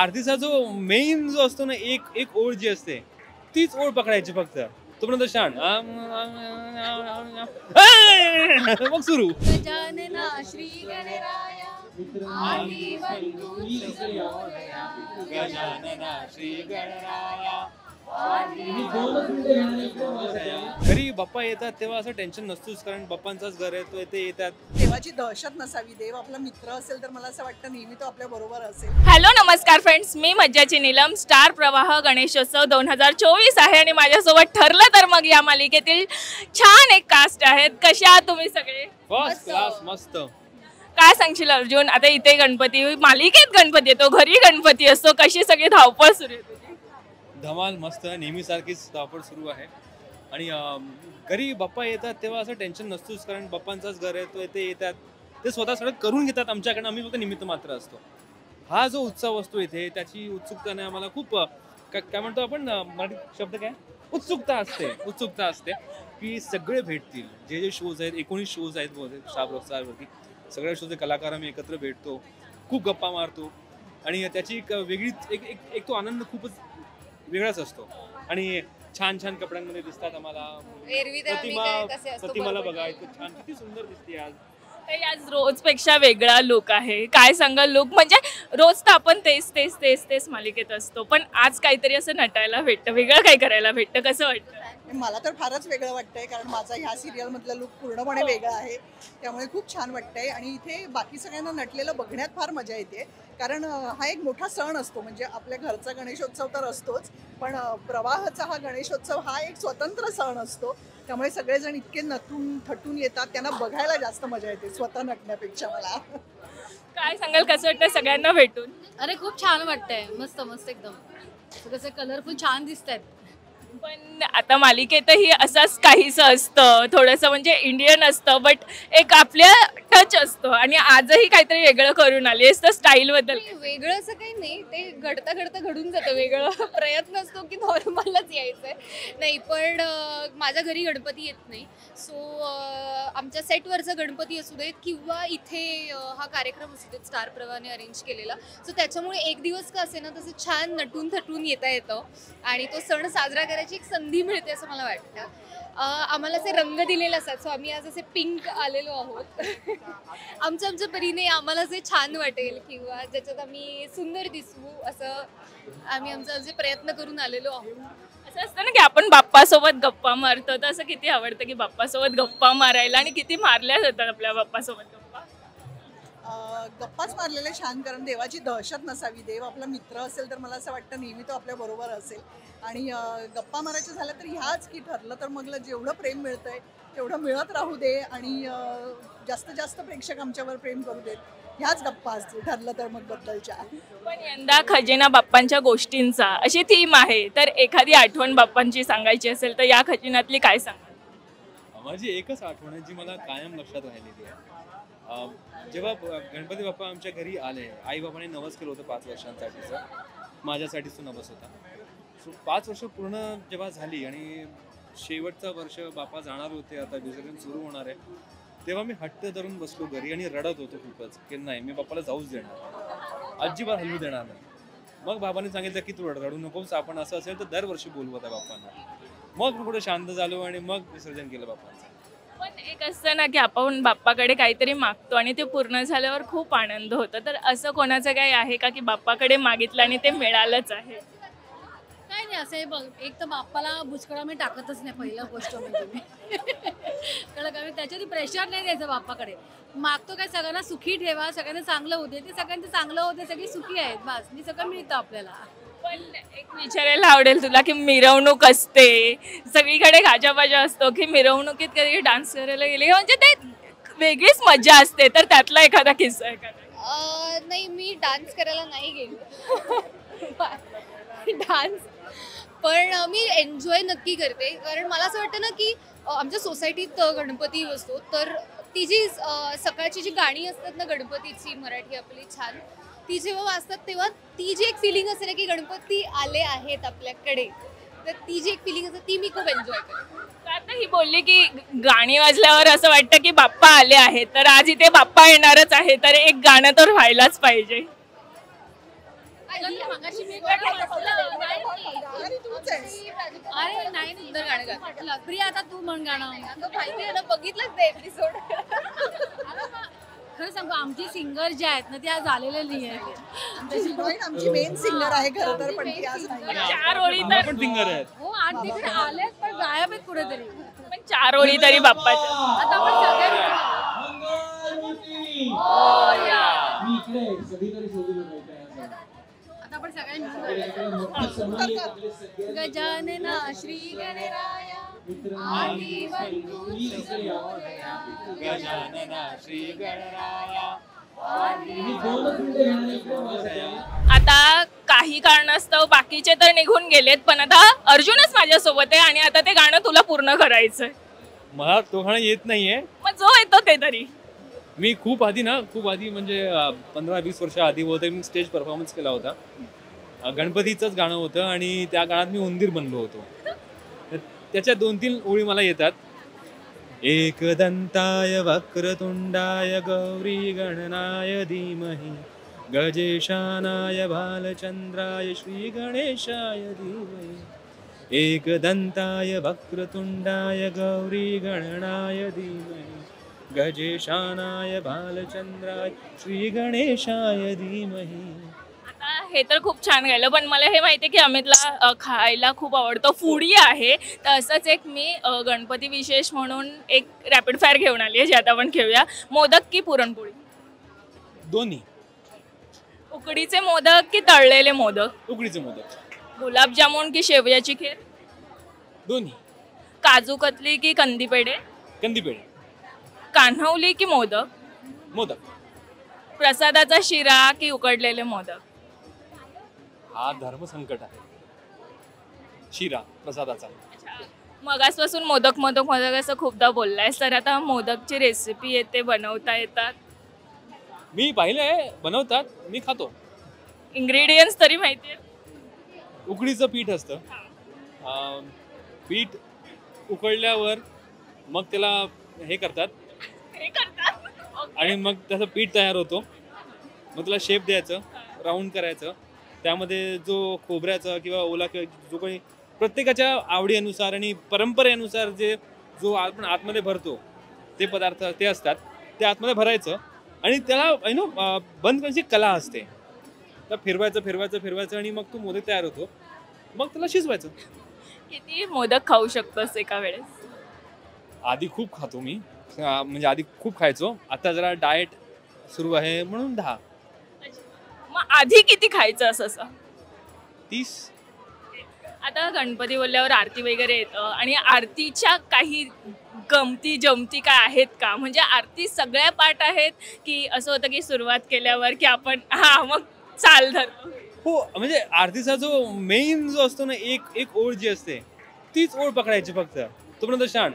आरतीचा जो मेन जो असतो ना, एक एक ओळ जी असते तीच ओळ पकडायची फक्त, तोपर्यंत शांत मग सुरू. गजानना श्री गणराया आदी बंधू गजानना श्री गणराया. घरी बाप्पा येतात तेव्हा असं टेन्शन नसतोच, कारण बाप्पांचंच घर आहे, तो ते येतात. देवाची दहशत नसावी. देव आपला मित्र असेल तर मला असं वाटतं नेहमी तो आपल्या बरोबर असेल. हॅलो नमस्कार फ्रेंड्स, मी मज्जाची नीलम. स्टार प्रवाह गणेशोत्सव 2024 आहे आणि माझ्यासोबत ठरलं तर मग या मालिकेतील छान एक कास्ट आहेत. कशा आहात तुम्ही सगळे? फर्स्ट क्लास, मस्त. काय सांगशील अर्जुन, आता इथे गणपती, मालिकेत गणपती येतो, घरी गणपती असतो, कशी सगळी धावपळ सुरू आहे तुझी? धमाल, मस्त. नेहमीसारखीच धावपळ सुरू आहे. आणि घरी बाप्पा येतात तेव्हा असं टेन्शन नसतोच, कारण बाप्पांचंच घर आहे, तो ते येतात, ते स्वतः सगळं करून घेतात आमच्याकडनं, आम्ही फक्त निमित्त मात्र असतो. हा जो उत्सव असतो इथे, त्याची उत्सुकताने आम्हाला खूप काय म्हणतो आपण, मराठी शब्द काय, उत्सुकता असते की सगळे भेटतील. जे जे शोज आहेत, 19 शोज आहेत बहुतेक स्टारवरती, सगळ्या शोचे कलाकार आम्ही एकत्र भेटतो, खूप गप्पा मारतो आणि त्याची एक वेगळीच एक तो आनंद खूपच वेगळाच असतो. आणि छान छान कपड्यांमध्ये दिसतात आम्हाला. प्रतिमाला बघा, इतकं छान, किती सुंदर दिसते आज. आज रोजपेक्षा वेगळा लुक आहे. काय सांगाल लुक, म्हणजे रोज तर आपण तेच मालिकेत असतो, पण आज काहीतरी असं नटायला भेटतं, वेगळं काही करायला भेटतं. कसं वाटतं? मला तर फारच वेगळं वाटतंय, कारण माझा ह्या सिरियल मधला लुक पूर्णपणे वेगळा आहे, त्यामुळे खूप छान वाटतंय. आणि इथे बाकी सगळ्यांना नटलेलं बघण्यात फार मजा येते, कारण हा एक मोठा सण असतो. म्हणजे आपल्या घरचा गणेशोत्सव तर असतोच, पण प्रवाहाचा हा गणेशोत्सव हा एक स्वतंत्र सण असतो, त्यामुळे सगळेजण इतके नटून थटून येतात, त्यांना बघायला जास्त मजा येते स्वतः नटण्यापेक्षा. मला काय सांगाल, कसं वाटतं सगळ्यांना भेटून? अरे खूप छान वाटतंय, मस्त मस्त एकदम, सगळं कलरफुल छान दिसत आहेत. पण आता मालिकेतही असंच काहीसं असतं, थोडंसं म्हणजे इंडियन असतं, बट एक आपल्या टच असतो. आणि आजही काहीतरी वेगळं करून आली असतं, स्टाईल बद्दल. वेगळं असं काही नाही, ते घडता घडून जातं वेगळं. प्रयत्न असतो की नॉर्मलच यायचंय, नाही. पण माझ्या घरी गणपती येत नाही, सो आमच्या सेटवरचा गणपती असू देत किंवा इथे हा कार्यक्रम असू देत स्टार प्रवाहाने अरेंज केलेला, सो त्याच्यामुळे एक दिवस का असे ना तसं छान नटून थटून येता येतं आणि तो सण साजरा करायची एक संधी मिळते असं मला वाटतं. आम्हाला असे रंग दिलेले असतात, सो आम्ही आज असे पिंक आलेलो आहोत. आमच्या परीने आम्हाला जे छान वाटेल किंवा ज्याच्यात आम्ही सुंदर दिसू असं आम्ही आमचे प्रयत्न करून आलेलो आहोत. असं असतं ना की आपण बाप्पासोबत गप्पा मारतो, तर असं किती आवडतं की बाप्पासोबत गप्पा मारायला, आणि किती मारल्या जातात आपल्या बाप्पासोबत गप्पा? गप्पाच मारलेले छान, कारण देवाची दहशत नसावी. देव आपला मित्र असेल तर मला असं वाटतं नेहमी तो आपल्या बरोबर असेल. आणि गप्पा मारायचं झालं तर ह्याच की ठरलं तर मग जेवढं प्रेम मिळतंय तेवढं मिळत राहू दे, आणि जास्तीत जास्त प्रेक्षक आमच्यावर प्रेम करू देत, ह्याच गप्पा असतील ठरलं तर मग बद्दलच्या. पण यंदा खजिना बाप्पांच्या गोष्टींचा अशी थीम आहे, तर एखादी आठवण बाप्पांची सांगायची असेल तर या खजिन्यातली काय सांगाल? माझी एकच आठवण आहे जी मला कायम लक्षात राहिलेली आहे. जेव्हा गणपती बाप्पा आमच्या घरी आले, आई बाबाने नवस केलं होतं 5 वर्षांसाठीचं, माझ्यासाठीच तो नवस होता. सो 5 वर्ष पूर्ण जेव्हा झाली आणि शेवटचं वर्ष बाप्पा जाणार होते, आता विसर्जन सुरू होणार आहे, तेव्हा मी हट्ट धरून बसलो घरी आणि रडत होतो खूपच की नाही, मी बाप्पाला जाऊच देणार, अजिबात हलवू देणार नाही. मग बाबांनी सांगितलं की तू रडू नकोस, आपण असं असेल तर दरवर्षी बोलवत आहे बाप्पांना. मग मी पुढे शांत झालो आणि मग विसर्जन केलं बाप्पांचं. पण एक असतं ना की आपण बाप्पाकडे काहीतरी मागतो आणि ते पूर्ण झाल्यावर खूप आनंद होतो, तर असं कोणाचं काही आहे का की बाप्पाकडे मागितलं आणि ते मिळालंच आहे? काय नाही, असं बघ, एक तर बाप्पाला बुचकडा मी टाकतच नाही, पहिला गोष्ट म्हणजे मी कळलं का, त्याच्यात प्रेशर नाही द्यायचं बाप्पाकडे. मागतो काय, सगळ्यांना सुखी ठेवा, सगळ्यांना चांगलं होते, ते सगळ्यांचं चांगलं होते, सगळी सुखी आहेत, बस, मी सगळं मिळतं आपल्याला. पण एक विचारायला आवडेल तुला की मिरवणूक असते सगळीकडे, गाजाबाजा असतो, की मिरवणुकीत कधी डान्स करायला गेले, म्हणजे ते वेगळीच मजा असते, तर त्यातला एखादा किस्सा आहे का? नाही, मी डान्स करायला नाही गेलो डान्स, पण मी एन्जॉय नक्की करते, कारण मला असं वाटतं ना की आमच्या सोसायटीत गणपती बसतो, तर ती जी सकाळची जी गाणी असतात ना गणपतीची, मराठी आपली छान, ती जेव्हा वाजतात तेव्हा ती जी एक फिलिंग असते ना की गणपती आले आहेत आपल्याकडे, तर ती जी एक फिलिंग असते ती मी खूप एन्जॉय करते. आता ही बोलली की गाणी वाजल्यावर असं वाटतं की बाप्पा आले आहेत, तर आज इथे बाप्पा येणारच आहे, तर एक गाणं तर व्हायलाच पाहिजे. मगाशी मी गाणं म्हटलं, नाही. आणि तूच आहेस. अरे नाही सुंदर गाणं म्हटलं. प्रिया आता तू म्हण गाणं. माहिती आहे ना, बघितलंच ते एपिसोड. खरं सांगू आमची सिंगर ज्या आहेत ना त्या झालेल्या नाही आहेत. आमची हिरोईन आमची मेन सिंगर आहे खरं तर, पण ती आज नाही. 4 ओळी मला तर पण सिंगर आहेत. हो आज तिकडे आलेत पण गायब आहेत कुठेतरी. पण 4 ओळी तरी बाप्पाच्या. आता आपण सगळे आता आपण सगळ्यांनी गजानना श्री गणराया आदी बंधू सुखमोदया. गजानना श्री गणराया. आता काही कारणास्तव बाकीचे तर निघून गेलेत, पण आता अर्जुनच माझ्यासोबत आहे आणि आता ते गाणं तुला पूर्ण करायचंय. मला तो गाणं येत नाहीये. मग जो येतो ते तरी. मी खूप आधी म्हणजे 15-20 वर्ष आधी होते, मी स्टेज परफॉर्मन्स केला होता. गणपतीचंच गाणं होतं आणि त्या काळात मी उंदीर बनलो होतो. त्याच्या 2-3 ओळी मला येतात. एकदंताय वक्रतुंडाय गौरी गणनाय धीमहि गजेशानाय भालचंद्राय श्री गणेशाय धीमहि एकदंताय वक्रतुंडाय गौरी गणनाय धीमहि गजेशानाय भालचंद्राय श्री गणेशाय धीमहि. आता हे तर खूप छान गायलं, पण मला हे माहिती आहे की अमितला खायला खूप आवडतं, फूडी आहे. तर असंच एक मी गणपती विशेष म्हणून एक रॅपिड फायर घेऊन आली आहे, जे आता आपण खेळूया. मोदक की पुरणपोळी? दोन्ही. उकडीचे मोदक की तळलेले मोदक? उकडीचे मोदक. गुलाबजामुन की शेवयाची खीर? दोन्ही. काजू कतली की कंदी पेढे? कंदी पेढे. कान्हवली की मोदक? मोदक. प्रसादाचा शिरा की उकडलेले मोदक? हा धर्मसंकट आहे. शिरा प्रसादाचा. मगासपासून मोदक मोदक मोदक असं खूपदा बोललायस, तर आता मोदकची रेसिपी येते, बनवता येतात? मी पाहिलंय बनवतात, मी खातो. इंग्रेडियंट्स तरी माहिती आहेत? उकडीचं पीठ असतं. पीठ उकळल्यावर मग त्याला हे करतात आणि मग त्याचं पीठ तयार होतो. मग त्याला शेप द्यायचं, राऊंड करायचं. त्यामध्ये जो खोबऱ्याचा किंवा ओला किंवा जो काही प्रत्येकाच्या आवडीनुसार आणि परंपरेनुसार जो आपण आतमध्ये भरतो ते पदार्थ ते असतात, ते आतमध्ये भरायचं आणि त्याला बंद करण्याची कला असते. तर फिरवायचं आणि मग तो मोदक तयार होतो. मग त्याला शिजवायचं. किती मोदक खाऊ शकतोस एका वेळेस? आधी खूप खातो मी, म्हणजे आधी खूप खायचो. आता जरा डाएट सुरू आहे म्हणून 10. मग आधी किती खायचं असं? 30. आता गणपती बोलल्यावर आरती वगैरे येतं आणि आरतीच्या काही गमती जमती काय आहेत का? म्हणजे आरती सगळ्या पाठ आहेत की असं होतं की सुरुवात केल्यावर की आपण मग चाल धरतो? हो, म्हणजे आरतीचा जो मेन जो असतो ना, एक ओळ जी असते तीच ओळ पकडायची फक्त. तोपर्यंत शाण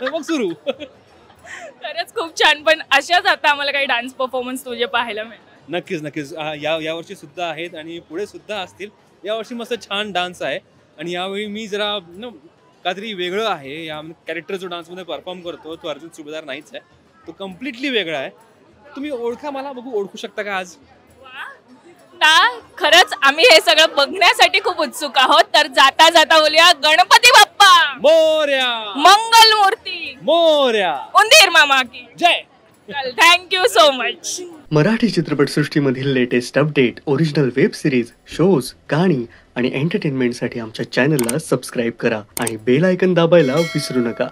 मग सुरू. खरंच खूप छान. पण अशाच आता आम्हाला काही डान्स परफॉर्मन्स तुझे पाहायला मिळतात? नक्कीच. या वर्षी सुद्धा आहेत आणि पुढे सुद्धा असतील. यावर्षी मस्त छान डान्स आहे आणि यावेळी मी जरा काहीतरी वेगळं आहे. या कॅरेक्टर जो डान्समध्ये परफॉर्म करतो तो अर्जुन सुभेदार नाहीच आहे, तो कम्प्लिटली वेगळा आहे. तुम्ही मला ओळखू शकता का आज? खरंच आम्ही हे सगळं बघण्यासाठी खूप उत्सुक आहोत. तर जाता जाता बोलूया गणपती बाप्पा मोरया, मंगल मूर्ती मोरया, उंदीर मामा की जय. Thank you so much. मराठी चित्रपटसृष्टीमधील latest update, original web series, shows, गाणी आणि एंटरटेनमेंटसाठी आमच्या चॅनलला सबस्क्राईब करा आणि बेल आयकॉन दाबायला विसरू नका.